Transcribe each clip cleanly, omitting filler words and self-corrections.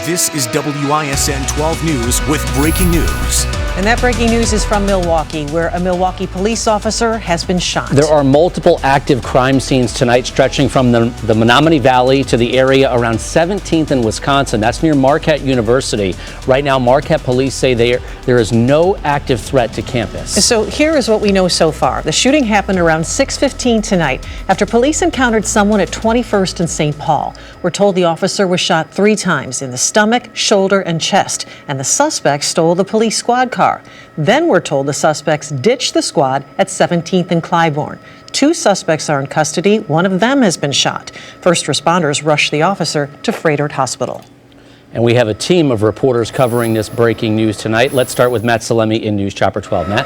This is WISN 12 News with breaking news. And that breaking news is from Milwaukee, where a Milwaukee police officer has been shot. There are multiple active crime scenes tonight stretching from the Menominee Valley to the area around 17th in Wisconsin. That's near Marquette University. Right now, Marquette police say there is no active threat to campus. So here is what we know so far. The shooting happened around 6:15 tonight after police encountered someone at 21st and St. Paul. We're told the officer was shot 3 times in the stomach, shoulder, and chest, and the suspect stole the police squad car. Then we're told the suspects ditched the squad at 17th and Clybourne. 2 suspects are in custody. One of them has been shot. First responders rushed the officer to Frederick Hospital. And we have a team of reporters covering this breaking news tonight. Let's start with Matt Salemi in News Chopper 12. Matt?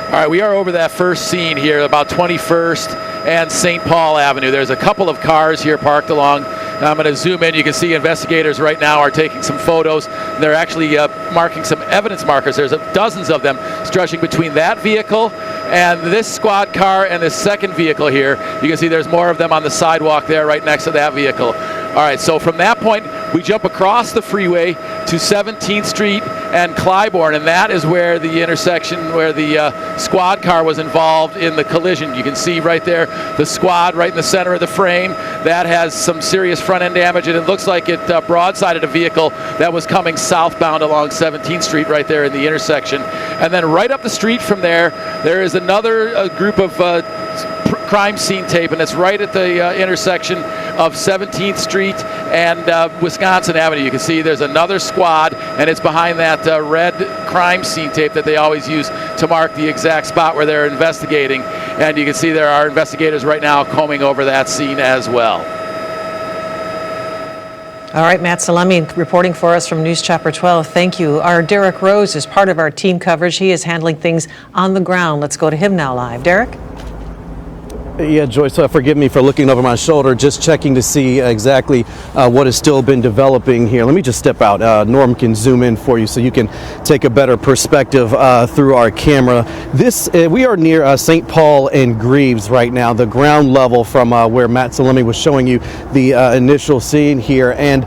All right, we are over that first scene here, about 21st and St. Paul Avenue. There's a couple of cars here parked along. I'm going to zoom in. You can see investigators right now are taking some photos. They're actually marking some evidence markers. There's dozens of them stretching between that vehicle and this squad car and this second vehicle here. You can see there's more of them on the sidewalk there right next to that vehicle. All right, so from that point, we jump across the freeway to 17th Street and Clybourne, and that is where the intersection where the squad car was involved in the collision. You can see right there the squad right in the center of the frame. That has some serious front end damage, and it looks like it broadsided a vehicle that was coming southbound along 17th Street right there in the intersection. And then right up the street from there, there is another group of crime scene tape, and it's right at the intersection of 17th Street and Wisconsin Avenue. You can see there's another squad, and it's behind that red crime scene tape that they always use to mark the exact spot where they're investigating. And you can see there are investigators right now combing over that scene as well. All right, Matt Salemi reporting for us from News Chopper 12. Thank you. Our Derek Rose is part of our team coverage. He is handling things on the ground. Let's go to him now live. Derek? Yeah, Joyce, forgive me for looking over my shoulder, just checking to see exactly what has still been developing here. Let me just step out. Norm can zoom in for you so you can take a better perspective through our camera. We are near St. Paul and Greaves right now, the ground level from where Matt Salemi was showing you the initial scene here. And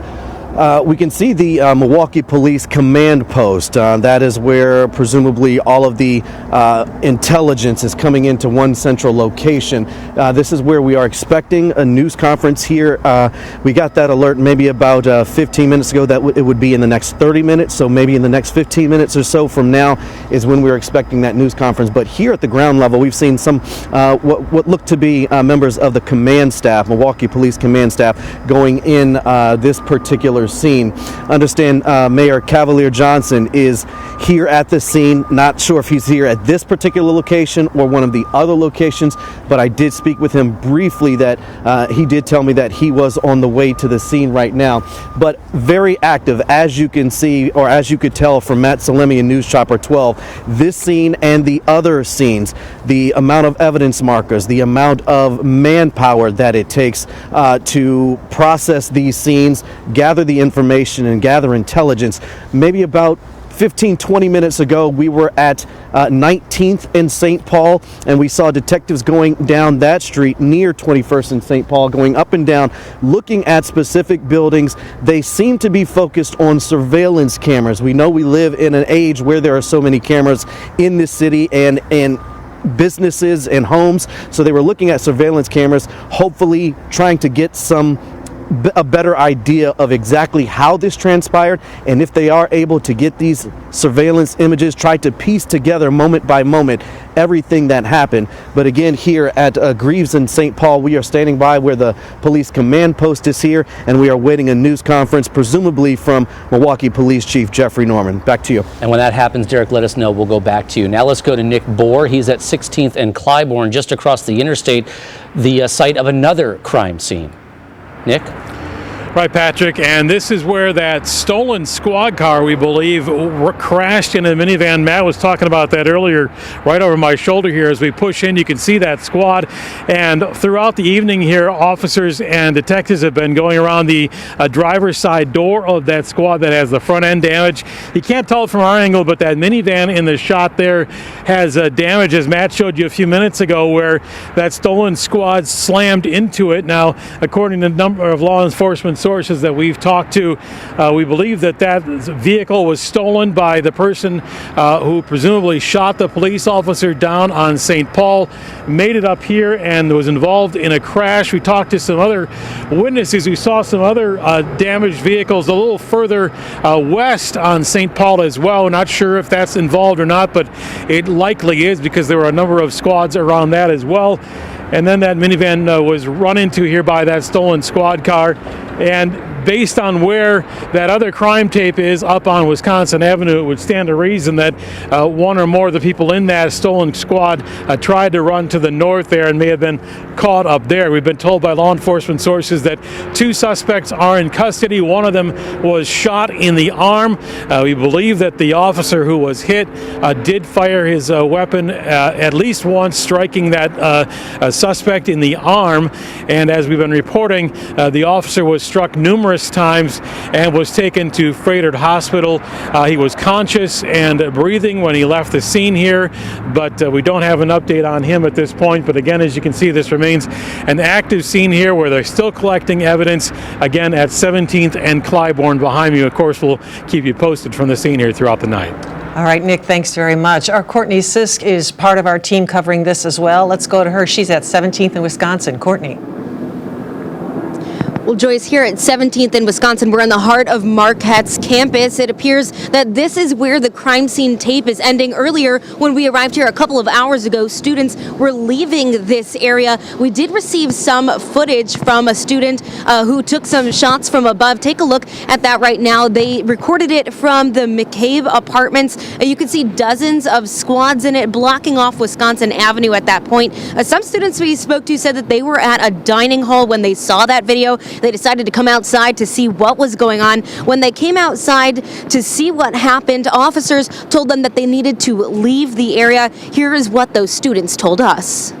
we can see the Milwaukee Police Command Post. That is where presumably all of the intelligence is coming into one central location. This is where we are expecting a news conference here. We got that alert maybe about 15 minutes ago that it would be in the next 30 minutes. So maybe in the next 15 minutes or so from now is when we're expecting that news conference. But here at the ground level, we've seen some what look to be members of the command staff, Milwaukee Police Command Staff, going in this particular scene. Understand Mayor Cavalier Johnson is here at the scene. Not sure if he's here at this particular location or one of the other locations, but I did speak with him briefly that he did tell me that he was on the way to the scene right now. But very active, as you can see, or as you could tell from Matt Salemi in News Chopper 12, this scene and the other scenes, the amount of evidence markers, the amount of manpower that it takes to process these scenes, gather the information and gather intelligence. Maybe about 15-20 minutes ago, we were at 19th and St. Paul, and we saw detectives going down that street near 21st and St. Paul, going up and down, looking at specific buildings. They seem to be focused on surveillance cameras. We know we live in an age where there are so many cameras in this city and businesses and homes, so they were looking at surveillance cameras, hopefully trying to get a better idea of exactly how this transpired, and if they are able to get these surveillance images, try to piece together moment by moment everything that happened. But again, here at Greaves and St. Paul, we are standing by where the police command post is here, and we are waiting a news conference, presumably from Milwaukee Police Chief Jeffrey Norman. Back to you. And when that happens, Derek, let us know. We'll go back to you. Now let's go to Nick Bohr. He's at 16th and Clybourne, just across the interstate, the site of another crime scene. Nick? Right, Patrick, and this is where that stolen squad car, we believe, crashed into the minivan. Matt was talking about that earlier, right over my shoulder here. As we push in, you can see that squad, and throughout the evening here, officers and detectives have been going around the driver's side door of that squad that has the front end damage. You can't tell it from our angle, but that minivan in the shot there has damage, as Matt showed you a few minutes ago, where that stolen squad slammed into it. Now, according to a number of law enforcement sources that we've talked to, we believe that vehicle was stolen by the person who presumably shot the police officer down on St. Paul, made it up here, and was involved in a crash. We talked to some other witnesses. We saw some other damaged vehicles a little further west on St. Paul as well. We're not sure if that's involved or not, but it likely is because there were a number of squads around that as well. And then that minivan was run into here by that stolen squad car. And based on where that other crime tape is up on Wisconsin Avenue, it would stand to reason that one or more of the people in that stolen squad tried to run to the north there and may have been caught up there. We've been told by law enforcement sources that 2 suspects are in custody. One of them was shot in the arm. We believe that the officer who was hit did fire his weapon at least once, striking that suspect in the arm. And as we've been reporting, the officer was struck numerous times and was taken to Frederick Hospital. He was conscious and breathing when he left the scene here, but we don't have an update on him at this point. But again, as you can see, this remains an active scene here where they're still collecting evidence, again at 17th and Clybourne behind me. Of course, we'll keep you posted from the scene here throughout the night. All right, Nick, thanks very much. Our Courtney Sisk is part of our team covering this as well. Let's go to her. She's at 17th in Wisconsin. Courtney. Well, Joyce, here at 17th in Wisconsin, we're in the heart of Marquette's campus. It appears that this is where the crime scene tape is ending. Earlier, when we arrived here a couple of hours ago, students were leaving this area. We did receive some footage from a student who took some shots from above. Take a look at that right now. They recorded it from the McCabe Apartments. You can see dozens of squads in it, blocking off Wisconsin Avenue at that point. Some students we spoke to said that they were at a dining hall when they saw that video. They decided to come outside to see what was going on. When they came outside to see what happened, officers told them that they needed to leave the area. Here is what those students told us.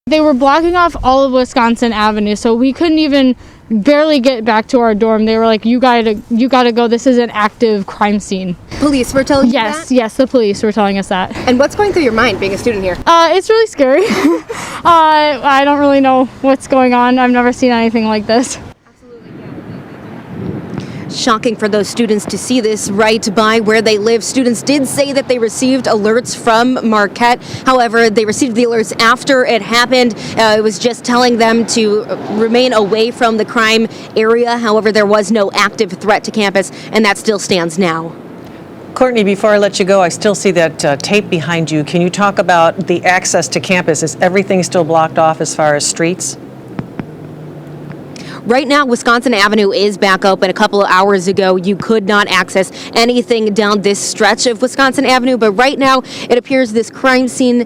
They were blocking off all of Wisconsin Avenue, so we couldn't even barely get back to our dorm. They were like, you gotta go. This is an active crime scene. Police were telling you that? Yes, the police were telling us that. And what's going through your mind being a student here? It's really scary. I don't really know what's going on. I've never seen anything like this. Shocking for those students to see this right by where they live. Students did say that they received alerts from Marquette. However, they received the alerts after it happened. It was just telling them to remain away from the crime area. However, there was no active threat to campus, and that still stands now. Courtney, before I let you go, I still see that tape behind you. Can you talk about the access to campus? Is everything still blocked off as far as streets? Right now, Wisconsin Avenue is back open. A couple of hours ago, you could not access anything down this stretch of Wisconsin Avenue, but right now, it appears this crime scene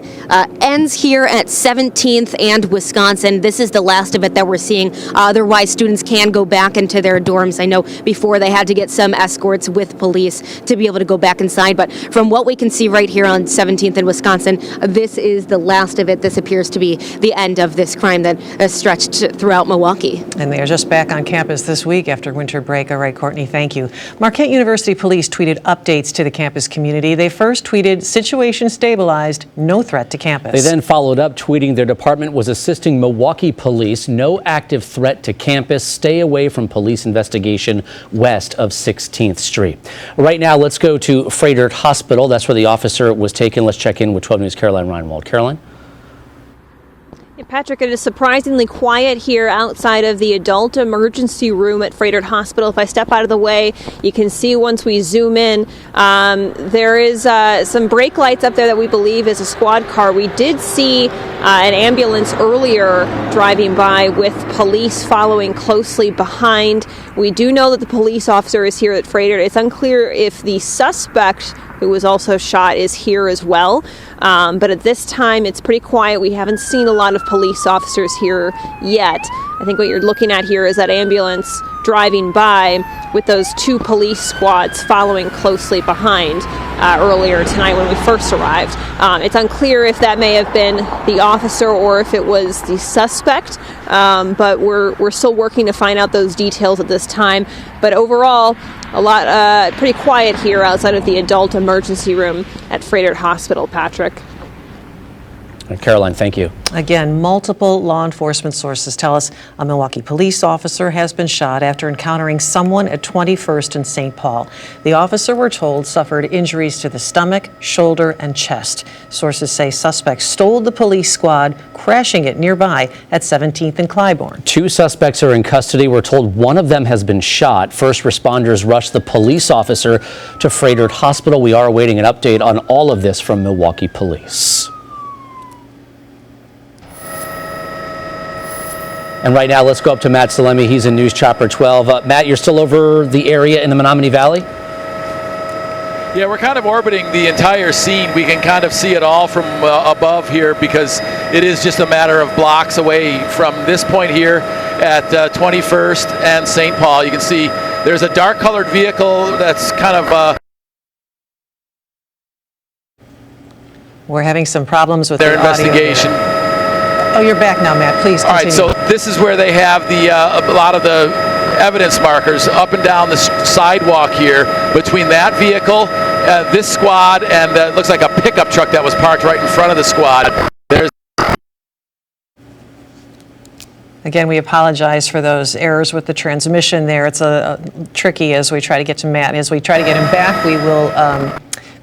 ends here at 17th and Wisconsin. This is the last of it that we're seeing. Otherwise, students can go back into their dorms. I know before they had to get some escorts with police to be able to go back inside, but from what we can see right here on 17th in Wisconsin, this is the last of it. This appears to be the end of this crime that stretched throughout Milwaukee. And they are just back on campus this week after winter break. All right, Courtney, thank you. Marquette University Police tweeted updates to the campus community. They first tweeted, "Situation stabilized, no threat to campus." They then followed up tweeting their department was assisting Milwaukee police. No active threat to campus. Stay away from police investigation west of 16th Street. Right now, let's go to Frederick Hospital. That's where the officer was taken. Let's check in with 12 News' Caroline Reinwald. Caroline? Patrick, it is surprisingly quiet here outside of the adult emergency room at Frederick Hospital. If I step out of the way, you can see once we zoom in, there is some brake lights up there that we believe is a squad car. We did see an ambulance earlier driving by with police following closely behind. We do know that the police officer is here at Frederick. It's unclear if the suspect who was also shot is here as well. But at this time, it's pretty quiet. We haven't seen a lot of police officers here yet. I think what you're looking at here is that ambulance driving by with those 2 police squads following closely behind earlier tonight when we first arrived. It's unclear if that may have been the officer or if it was the suspect, but we're still working to find out those details at this time. But overall, a lot pretty quiet here outside of the adult emergency room at Frederick Hospital, Patrick. Caroline, thank you. Again, multiple law enforcement sources tell us a Milwaukee police officer has been shot after encountering someone at 21st and St. Paul. The officer, we're told, suffered injuries to the stomach, shoulder, and chest. Sources say suspects stole the police squad, crashing it nearby at 17th and Clybourne. 2 suspects are in custody. We're told one of them has been shot. First responders rushed the police officer to Freighter Hospital. We are awaiting an update on all of this from Milwaukee Police. And right now, let's go up to Matt Salemi. He's in News Chopper 12. Matt, you're still over the area in the Menominee Valley? Yeah, we're kind of orbiting the entire scene. We can kind of see it all from above here because it is just a matter of blocks away from this point here at 21st and St. Paul. You can see there's a dark colored vehicle that's kind of... We're having some problems with their the investigation. Audio. Oh, you're back now, Matt. Please continue. All right, so this is where they have the a lot of the evidence markers up and down the sidewalk here between that vehicle, this squad, and it looks like a pickup truck that was parked right in front of the squad. There's Again, we apologize for those errors with the transmission there. It's tricky as we try to get to Matt. As we try to get him back, we will,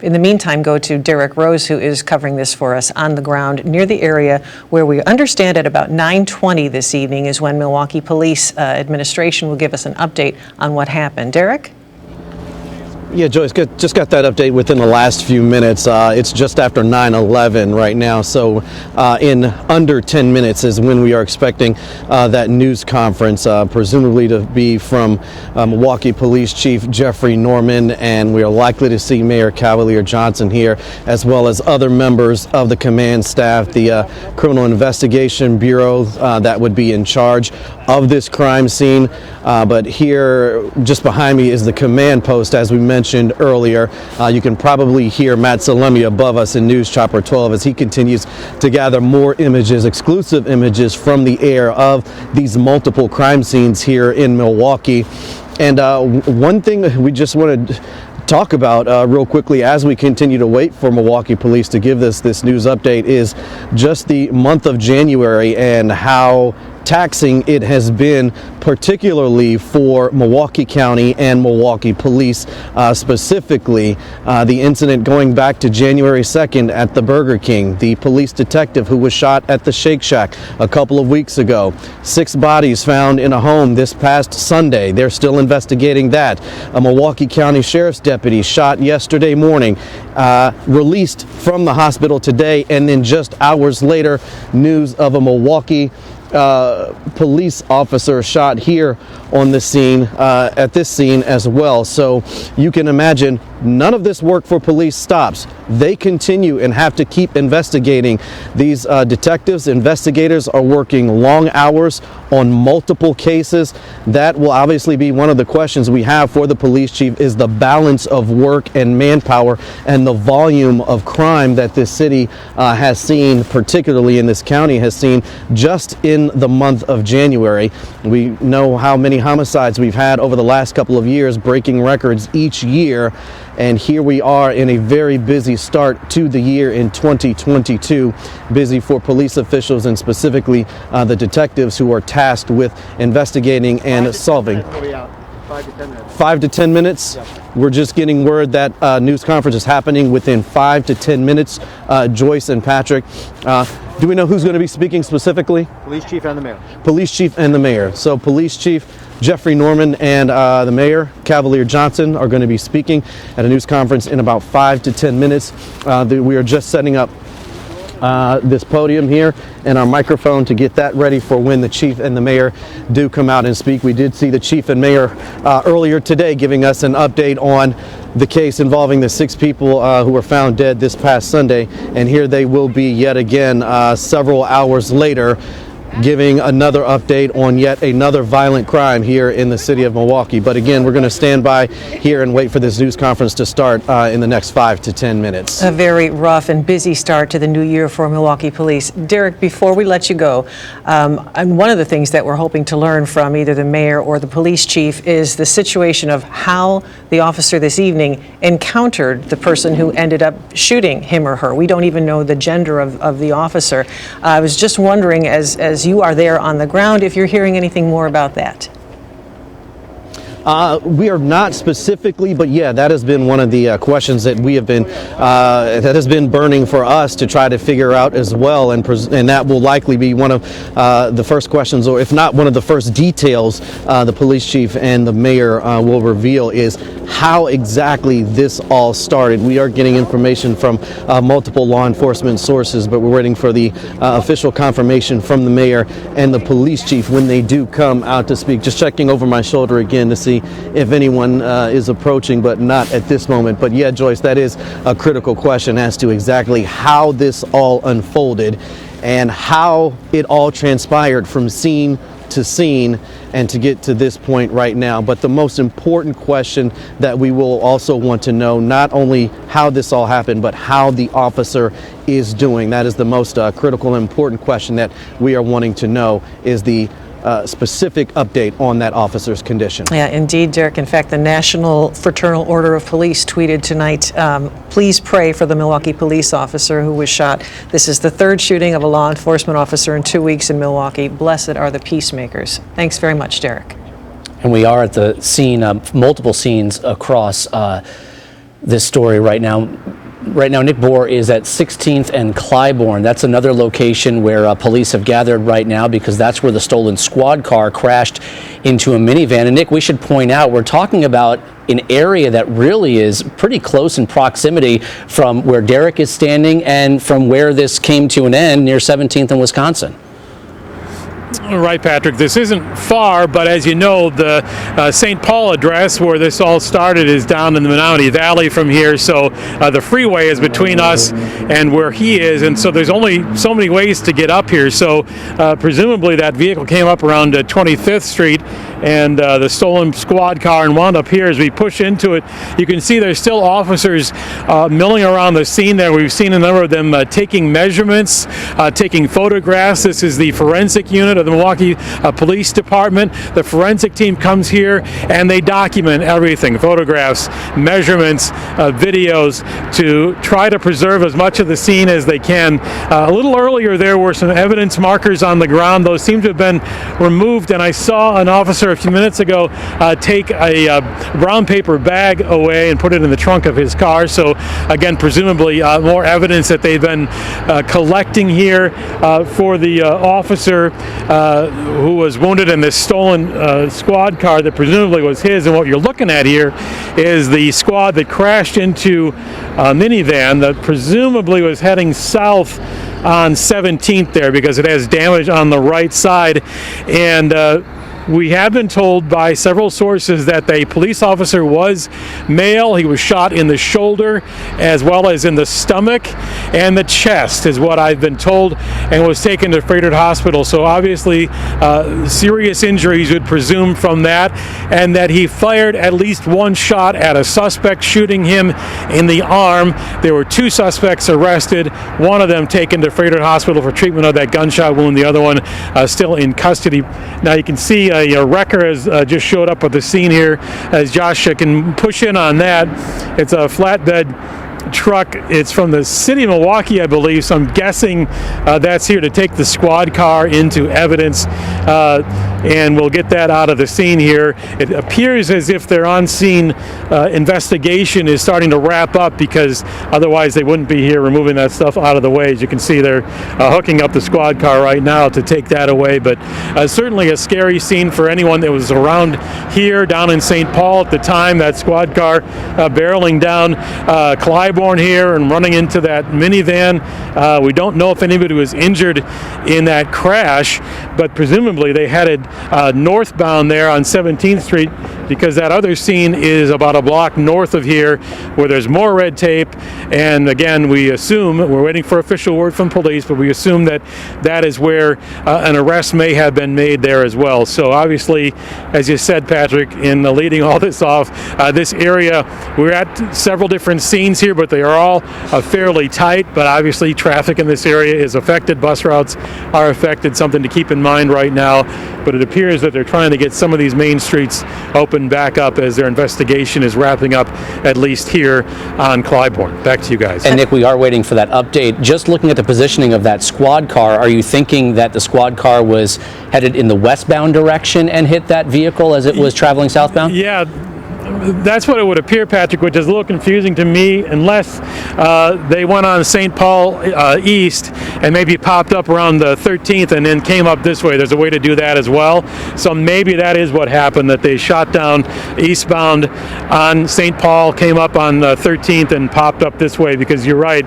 in the meantime, go to Derek Rose, who is covering this for us on the ground near the area where we understand at about 9:20 this evening is when Milwaukee Police Administration will give us an update on what happened. Derek? Yeah, Joyce, just got that update within the last few minutes. It's just after 9:11 right now, so in under 10 minutes is when we are expecting that news conference, presumably to be from Milwaukee Police Chief Jeffrey Norman, and we are likely to see Mayor Kahler Johnson here, as well as other members of the command staff, the Criminal Investigation Bureau that would be in charge of this crime scene. But here, just behind me, is the command post, as we mentioned earlier. You can probably hear Matt Salemi above us in News Chopper 12 as he continues to gather more images, exclusive images from the air of these multiple crime scenes here in Milwaukee. And one thing we just want to talk about real quickly as we continue to wait for Milwaukee Police to give this news update is just the month of January and how taxing it has been, particularly for Milwaukee County and Milwaukee Police, specifically the incident going back to January 2nd at the Burger King, the police detective who was shot at the Shake Shack a couple of weeks ago, 6 bodies found in a home this past Sunday. They're still investigating that. A Milwaukee County Sheriff's deputy shot yesterday morning, released from the hospital today, and then just hours later, news of a Milwaukee police officer shot here on the scene, at this scene as well. So you can imagine none of this work for police stops. They continue and have to keep investigating. These detectives, investigators are working long hours on multiple cases. That will obviously be one of the questions we have for the police chief, is the balance of work and manpower and the volume of crime that this city has seen, particularly in this county, has seen just in the month of January. We know how many homicides we've had over the last couple of years, breaking records each year. And here we are in a very busy start to the year in 2022. Busy for police officials and specifically the detectives who are tasked with investigating and solving. 5 to 10 minutes. 5 to 10 minutes? Yep. We're just getting word that news conference is happening within 5 to 10 minutes. Joyce and Patrick, do we know who's going to be speaking specifically? Police chief and the mayor. Police chief and the mayor. So police chief Jeffrey Norman and the mayor, Kahler Johnson, are going to be speaking at a news conference in about 5 to 10 minutes. We are just setting up this podium here and our microphone to get that ready for when the chief and the mayor do come out and speak. We did see the chief and mayor earlier today giving us an update on the case involving the 6 people who were found dead this past Sunday, and here they will be yet again several hours later, giving another update on yet another violent crime here in the city of Milwaukee. But again, we're going to stand by here and wait for this news conference to start in the next 5 to 10 minutes. A very rough and busy start to the new year for Milwaukee Police. Derek, before we let you go, and one of the things that we're hoping to learn from either the mayor or the police chief is the situation of how the officer this evening encountered the person who ended up shooting him or her. We don't even know the gender of the officer. I was just wondering, as you are there on the ground, if you're hearing anything more about that. We are not specifically, but yeah, that has been one of the questions that we have been, that has been burning for us to try to figure out as well, and that will likely be one of the first questions, or if not one of the first details the police chief and the mayor will reveal, is how exactly this all started. We are getting information from multiple law enforcement sources, but we're waiting for the official confirmation from the mayor and the police chief when they do come out to speak. Just checking over my shoulder again to see if anyone is approaching, but not at this moment. But yeah, Joyce, that is a critical question as to exactly how this all unfolded and how it all transpired from scene to scene and to get to this point right now. But the most important question that we will also want to know, not only how this all happened, but how the officer is doing. That is the most critical and important question that we are wanting to know, is the specific update on that officer's condition. Yeah, indeed, Derek. In fact, the National Fraternal Order of Police tweeted tonight, please pray for the Milwaukee police officer who was shot. This is the third shooting of a law enforcement officer in 2 weeks in Milwaukee. Blessed are the peacemakers. Thanks very much, Derek. And we are at the scene, multiple scenes across this story right now. Right now, Nick Bohr is at 16th and Clybourne. That's another location where police have gathered right now, because that's where the stolen squad car crashed into a minivan. And Nick, we should point out, we're talking about an area that really is pretty close in proximity from where Derek is standing and from where this came to an end near 17th and Wisconsin. Right, Patrick. This isn't far, but as you know, the St. Paul address where this all started is down in the Menominee Valley from here. So the freeway is between us and where he is, and so there's only so many ways to get up here. So presumably that vehicle came up around 25th Street and the stolen squad car and wound up here. As we push into it, you can see there's still officers milling around the scene there. We've seen a number of them taking measurements, taking photographs. This is the forensic unit of the Milwaukee Police Department. The forensic team comes here and they document everything, photographs, measurements, videos, to try to preserve as much of the scene as they can. A little earlier there were some evidence markers on the ground. Those seem to have been removed, and I saw an officer a few minutes ago take a brown paper bag away and put it in the trunk of his car. So again, presumably more evidence that they've been collecting here for the officer who was wounded in this stolen squad car that presumably was his. And what you're looking at here is the squad that crashed into a minivan that presumably was heading south on 17th there, because it has damage on the right side. And we have been told by several sources that the police officer was male. He was shot in the shoulder as well as in the stomach and the chest, is what I've been told, and was taken to Frederick Hospital. So obviously serious injuries, would presume, from that, and that he fired at least one shot at a suspect, shooting him in the arm. There were two suspects arrested, one of them taken to Frederick Hospital for treatment of that gunshot wound, the other one still in custody. Now you can see a wrecker has just showed up at the scene here, as Josh can push in on that. It's a flatbed truck. It's from the city of Milwaukee, I believe, so I'm guessing that's here to take the squad car into evidence, and we'll get that out of the scene here. It appears as if their on-scene investigation is starting to wrap up, because otherwise they wouldn't be here removing that stuff out of the way. As you can see, they're hooking up the squad car right now to take that away, but certainly a scary scene for anyone that was around here down in St. Paul at the time. That squad car barreling down Clybourne here and running into that minivan. We don't know if anybody was injured in that crash, but presumably they headed northbound there on 17th Street. because that other scene is about a block north of here where there's more red tape. And again, we assume, we're waiting for official word from police, but we assume that that is where an arrest may have been made there as well. So obviously, as you said, Patrick, in leading all this off, this area, we're at several different scenes here, but they are all fairly tight. But obviously, traffic in this area is affected. Bus routes are affected, something to keep in mind right now. But it appears that they're trying to get some of these main streets opened back up as their investigation is wrapping up, at least here on Clybourne. Back to you guys. And Nick, we are waiting for that update. Just looking at the positioning of that squad car, are you thinking that the squad car was headed in the westbound direction and hit that vehicle as it was traveling southbound? Yeah, that's what it would appear, Patrick, which is a little confusing to me, unless they went on St. Paul East and maybe popped up around the 13th and then came up this way. There's a way to do that as well. So maybe that is what happened, that they shot down eastbound on St. Paul, came up on the 13th and popped up this way, because you're right.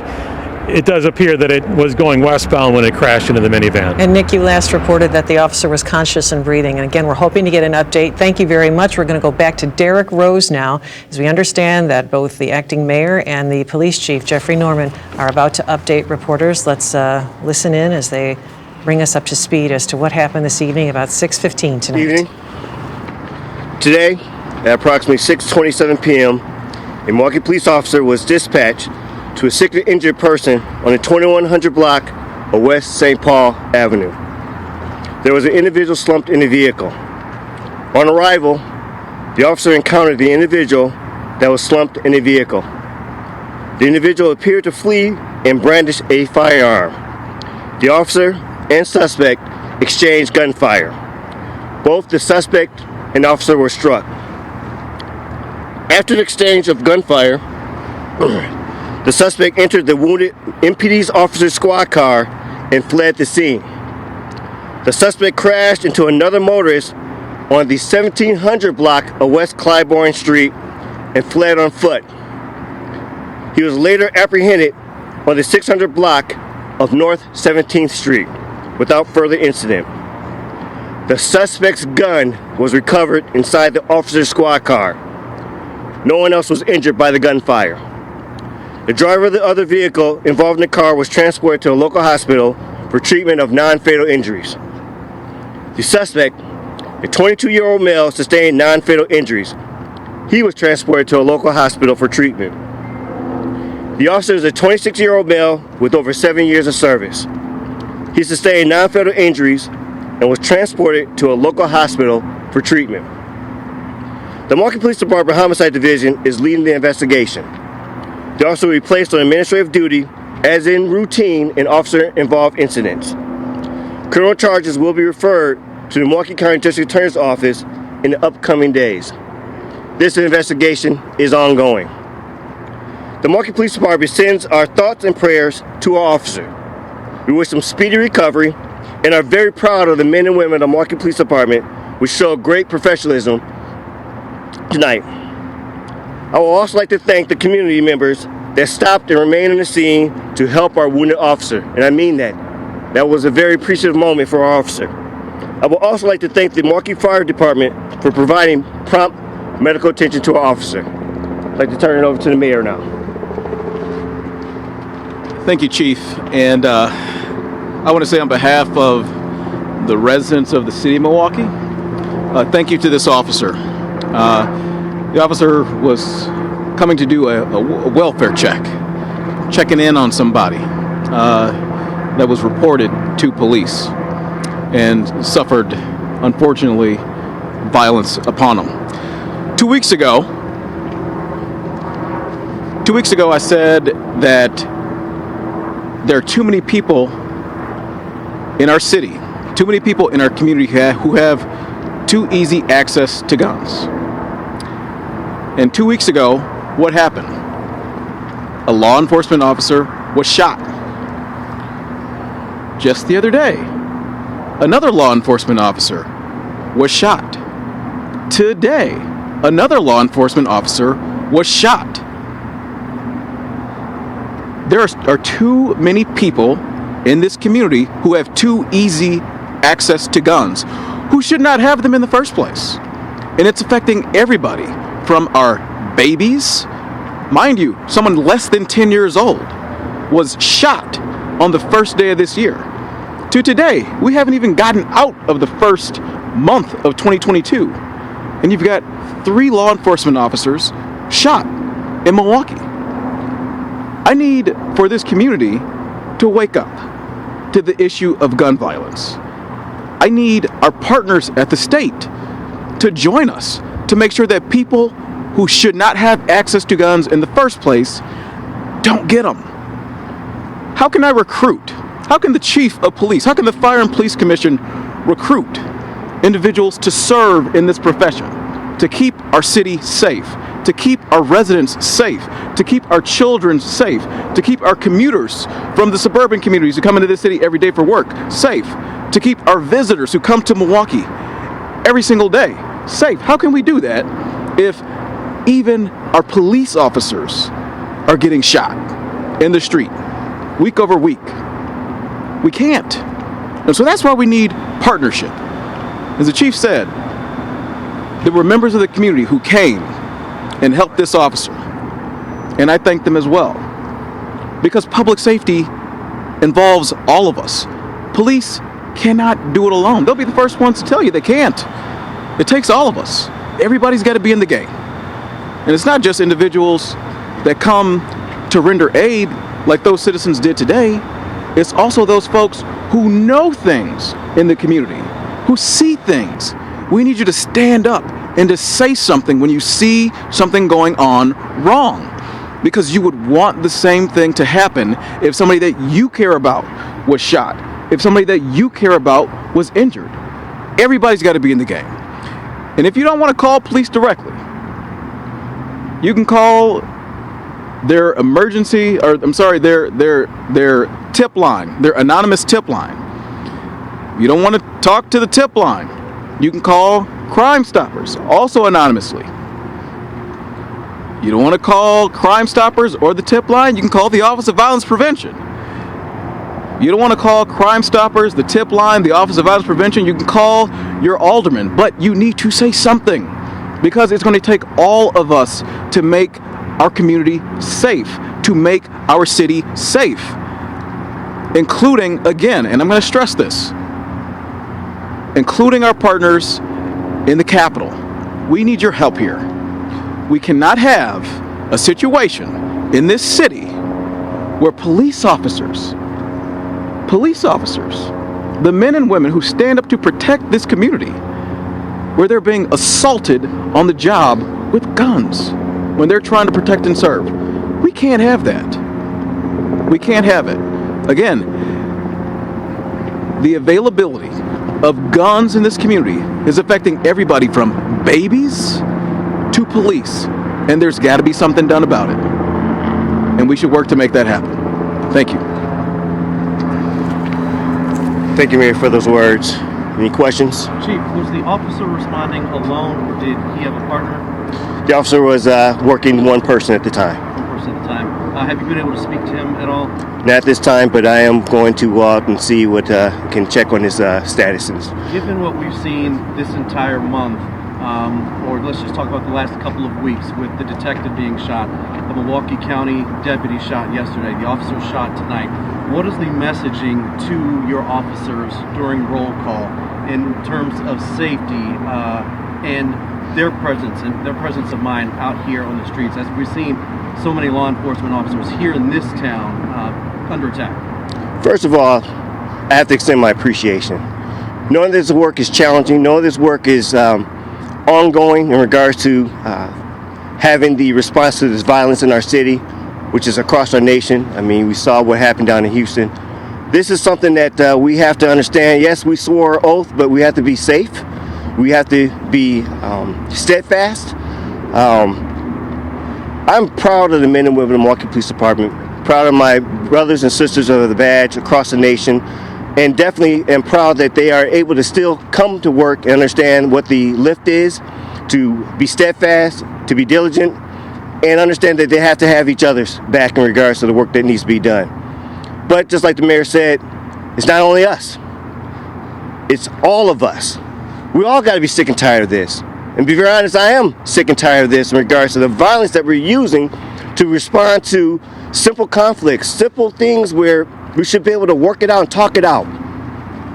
It does appear that it was going westbound when it crashed into the minivan. And Nick, you last reported that the officer was conscious and breathing. And again, we're hoping to get an update. Thank you very much. We're going to go back to Derek Rose now, as we understand that both the acting mayor and the police chief, Jeffrey Norman, are about to update reporters. Let's listen in as they bring us up to speed as to what happened this evening about 6:15 tonight. Evening. Today, at approximately 6:27 p.m., a Milwaukee police officer was dispatched to a sick and injured person on the 2100 block of West St. Paul Avenue. There was an individual slumped in the vehicle. On arrival, the officer encountered the individual that was slumped in the vehicle. The individual appeared to flee and brandish a firearm. The officer and suspect exchanged gunfire. Both the suspect and the officer were struck. After the exchange of gunfire, the suspect entered the wounded MPD's officer squad car and fled the scene. The suspect crashed into another motorist on the 1700 block of West Clybourne Street and fled on foot. He was later apprehended on the 600 block of North 17th Street without further incident. The suspect's gun was recovered inside the officer's squad car. No one else was injured by the gunfire. The driver of the other vehicle involved in the car was transported to a local hospital for treatment of non-fatal injuries. The suspect, a 22-year-old male, sustained non-fatal injuries. He was transported to a local hospital for treatment. The officer is a 26-year-old male with over 7 years of service. He sustained non-fatal injuries and was transported to a local hospital for treatment. The Milwaukee Police Department Homicide Division is leading the investigation. The officer will be placed on administrative duty as in routine in officer-involved incidents. Criminal charges will be referred to the Milwaukee County District Attorney's Office in the upcoming days. This investigation is ongoing. The Milwaukee Police Department sends our thoughts and prayers to our officer. We wish him speedy recovery and are very proud of the men and women of the Milwaukee Police Department, which showed great professionalism tonight. I would also like to thank the community members that stopped and remained on the scene to help our wounded officer, and I mean that. That was a very appreciative moment for our officer. I would also like to thank the Milwaukee Fire Department for providing prompt medical attention to our officer. I'd like to turn it over to the mayor now. Thank you, Chief. And I want to say on behalf of the residents of the city of Milwaukee, thank you to this officer. The officer was coming to do a welfare check, checking in on somebody that was reported to police and suffered, unfortunately, violence upon him. 2 weeks ago, I said that there are too many people in our city, too many people in our community who have too easy access to guns. And 2 weeks ago, what happened? A law enforcement officer was shot. Just the other day, another law enforcement officer was shot. Today, another law enforcement officer was shot. There are too many people in this community who have too easy access to guns, who should not have them in the first place. And it's affecting everybody from our babies. Mind you, someone less than 10 years old was shot on the first day of this year. To today, we haven't even gotten out of the first month of 2022. And you've got 3 law enforcement officers shot in Milwaukee. I need for this community to wake up to the issue of gun violence. I need our partners at the state to join us to make sure that people who should not have access to guns in the first place don't get them. How can I recruit? How can the chief of police, how can the Fire and Police Commission recruit individuals to serve in this profession, to keep our city safe, to keep our residents safe, to keep our children safe, to keep our commuters from the suburban communities who come into this city every day for work safe, to keep our visitors who come to Milwaukee every single day safe? How can we do that if even our police officers are getting shot in the street week over week? We can't. And so that's why we need partnership. As the chief said, there were members of the community who came and helped this officer. And I thank them as well. Because public safety involves all of us. Police cannot do it alone. They'll be the first ones to tell you they can't. It takes all of us. Everybody's got to be in the game. And it's not just individuals that come to render aid like those citizens did today. It's also those folks who know things in the community, who see things. We need you to stand up and to say something when you see something going on wrong, because you would want the same thing to happen if somebody that you care about was shot, if somebody that you care about was injured. Everybody's got to be in the game. And if you don't want to call police directly, you can call their emergency, or I'm sorry, their tip line, their anonymous tip line. If you don't want to talk to the tip line, you can call Crime Stoppers, also anonymously. You don't want to call Crime Stoppers or the tip line, you can call the Office of Violence Prevention. You don't want to call Crime Stoppers, the tip line, the Office of Violence Prevention, you can call your alderman, but you need to say something, because it's going to take all of us to make our community safe, to make our city safe, including, again, and I'm going to stress this, including our partners in the Capitol. We need your help here. We cannot have a situation in this city where police officers, the men and women who stand up to protect this community, where they're being assaulted on the job with guns when they're trying to protect and serve. We can't have that. We can't have it. Again, the availability of guns in this community is affecting everybody from babies to police, and there's got to be something done about it. And we should work to make that happen. Thank you. Thank you, Mayor, for those words. Any questions? Chief, was the officer responding alone, or did he have a partner? The officer was working one person at the time. One person at the time. Have you been able to speak to him at all? Not at this time, but I am going to go out and see what can check on his status. Given what we've seen this entire month, or let's just talk about the last couple of weeks with the detective being shot, the Milwaukee County deputy shot yesterday, the officer shot tonight, what is the messaging to your officers during roll call in terms of safety and their presence of mind out here on the streets, as we've seen so many law enforcement officers here in this town under attack? First of all, I have to extend my appreciation. Knowing this work is challenging, knowing this work is ongoing in regards to having the response to this violence in our city, which is across our nation. I mean, we saw what happened down in Houston. This is something that we have to understand. Yes, we swore oath, but we have to be safe. We have to be steadfast. I'm proud of the men and women of the Milwaukee Police Department, proud of my brothers and sisters of the badge across the nation, and definitely am proud that they are able to still come to work and understand what the lift is, to be steadfast, to be diligent, and understand that they have to have each other's back in regards to the work that needs to be done. But just like the mayor said, it's not only us, it's all of us. We all got to be sick and tired of this. And to be very honest, I am sick and tired of this in regards to the violence that we're using to respond to simple conflicts, simple things where we should be able to work it out and talk it out.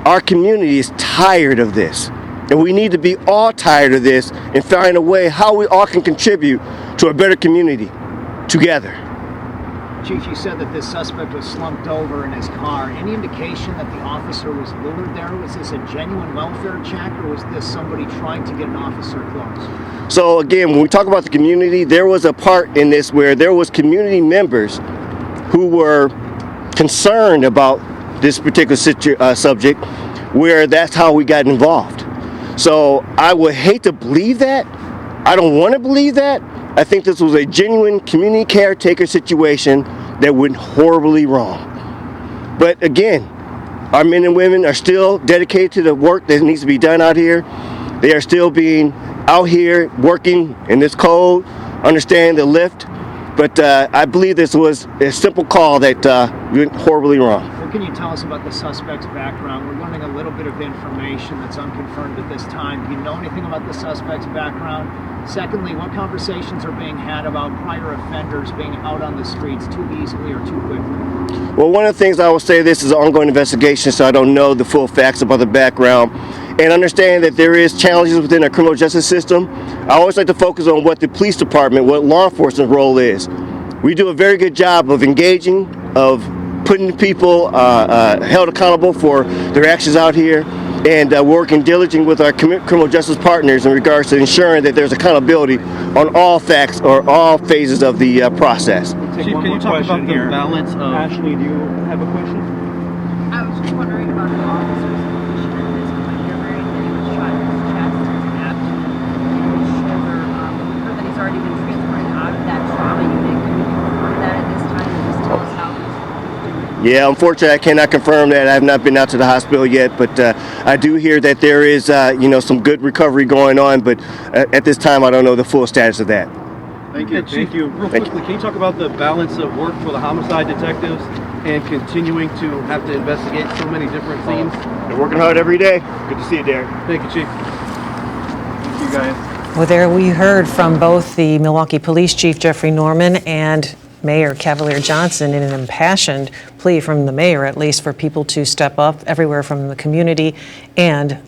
Our community is tired of this, and we need to be all tired of this and find a way how we all can contribute to a better community together. Chief, you said that this suspect was slumped over in his car. Any indication that the officer was lured there? Was this a genuine welfare check, or was this somebody trying to get an officer close? So again, when we talk about the community, there was a part in this where there was community members who were concerned about this particular subject, where that's how we got involved. So I would hate to believe that. I don't want to believe that. I think this was a genuine community caretaker situation that went horribly wrong. But again, our men and women are still dedicated to the work that needs to be done out here. They are still being out here working in this cold, understanding the lift. But I believe this was a simple call that went horribly wrong. What can you tell us about the suspect's background? We're learning a little bit of information that's unconfirmed at this time. Do you know anything about the suspect's background? Secondly, what conversations are being had about prior offenders being out on the streets too easily or too quickly? Well, one of the things I will say, this is an ongoing investigation, so I don't know the full facts about the background. And understand that there is challenges within our criminal justice system. I always like to focus on what the police department, what law enforcement role is. We do a very good job of engaging, of putting people held accountable for their actions out here, and working diligently with our criminal justice partners in regards to ensuring that there's accountability on all facts or all phases of the process. Chief, can you talk about the balance of... Ashley, do you have a question? I was just wondering about the officer's condition at this point. You're hearing that he was shot in his chest, his abdomen, and his shoulder. We heard that he's already been transported out of that trauma unit. Can you confirm that at this time and just tell us how he's doing? Yeah, unfortunately, I cannot confirm that. I have not been out to the hospital yet, but I do hear that there is, some good recovery going on. But at this time, I don't know the full status of that. Thank you. Thank you. Real quickly, can you talk about the balance of work for the homicide detectives and continuing to have to investigate so many different scenes? They're working hard every day. Good to see you, Derek. Thank you, Chief. Thank you, guys. Well, there we heard from both the Milwaukee Police Chief Jeffrey Norman and Mayor Cavalier Johnson in an impassioned plea from the mayor, at least, for people to step up everywhere from the community and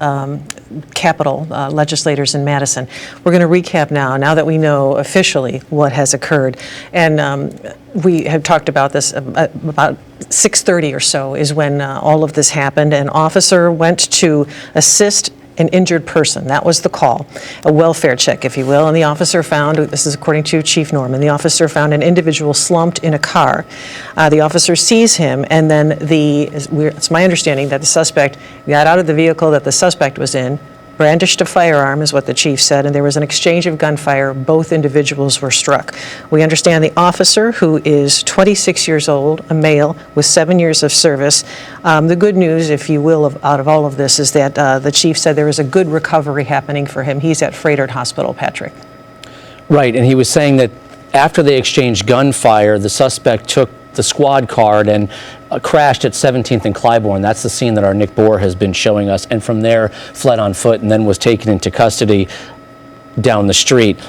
Capitol legislators in Madison. We're going to recap now that we know officially what has occurred. And we have talked about this about 6:30 or so is when all of this happened. An officer went to assist an injured person. That was the call, a welfare check, if you will. And the officer found, this is according to Chief Norman, the officer found an individual slumped in a car. The officer sees him, and then it's my understanding that the suspect got out of the vehicle that the suspect was in, brandished a firearm, is what the chief said, and there was an exchange of gunfire. Both individuals were struck. We understand the officer, who is 26 years old, a male with 7 years of service. The good news, if you will, out of all of this is that the chief said there was a good recovery happening for him. He's at Freighter Hospital, Patrick. Right, and he was saying that after they exchanged gunfire, the suspect took the squad card and crashed at 17th and Clybourne. That's the scene that our Nick Bohr has been showing us, and from there fled on foot and then was taken into custody down the street.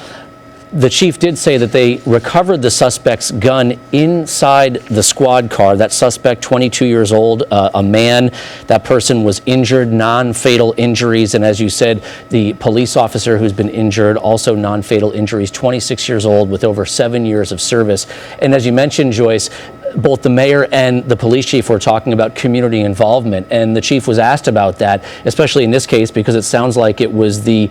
The chief did say that they recovered the suspect's gun inside the squad car. That suspect, 22 years old, a man. That person was injured, non-fatal injuries. And as you said, the police officer who's been injured, also non-fatal injuries, 26 years old with over 7 years of service. And as you mentioned, Joyce, both the mayor and the police chief were talking about community involvement. And the chief was asked about that, especially in this case, because it sounds like it was the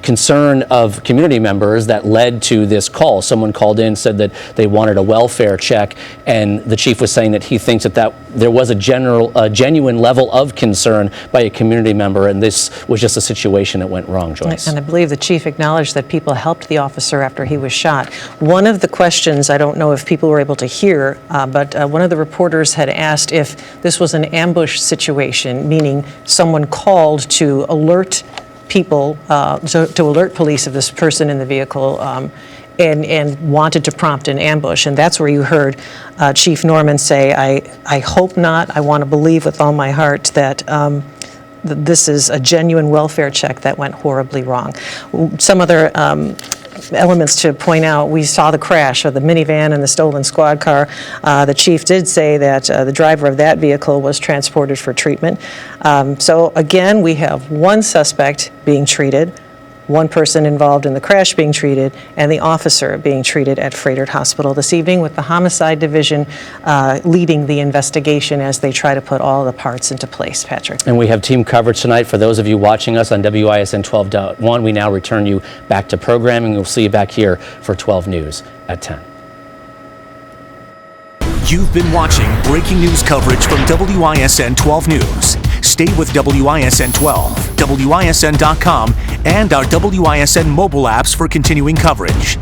concern of community members that led to this call. Someone called in, said that they wanted a welfare check, and the chief was saying that he thinks that there was a genuine level of concern by a community member, and this was just a situation that went wrong, Joyce. And I believe the chief acknowledged that people helped the officer after he was shot. One of the questions, I don't know if people were able to hear, but one of the reporters had asked if this was an ambush situation, meaning someone called to alert people, to alert police of this person in the vehicle, and wanted to prompt an ambush. And that's where you heard Chief Norman say, I hope not. I want to believe with all my heart that this is a genuine welfare check that went horribly wrong. Some other elements to point out: we saw the crash of the minivan and the stolen squad car. The chief did say that the driver of that vehicle was transported for treatment. So again, we have one suspect being treated, one person involved in the crash being treated, and the officer being treated at Frederick Hospital this evening, with the homicide division leading the investigation as they try to put all the parts into place. Patrick. And we have team coverage tonight. For those of you watching us on WISN 12.1, we now return you back to programming. We'll see you back here for 12 News at 10. You've been watching breaking news coverage from WISN 12 News. Stay with WISN 12, WISN.com, and our WISN mobile apps for continuing coverage.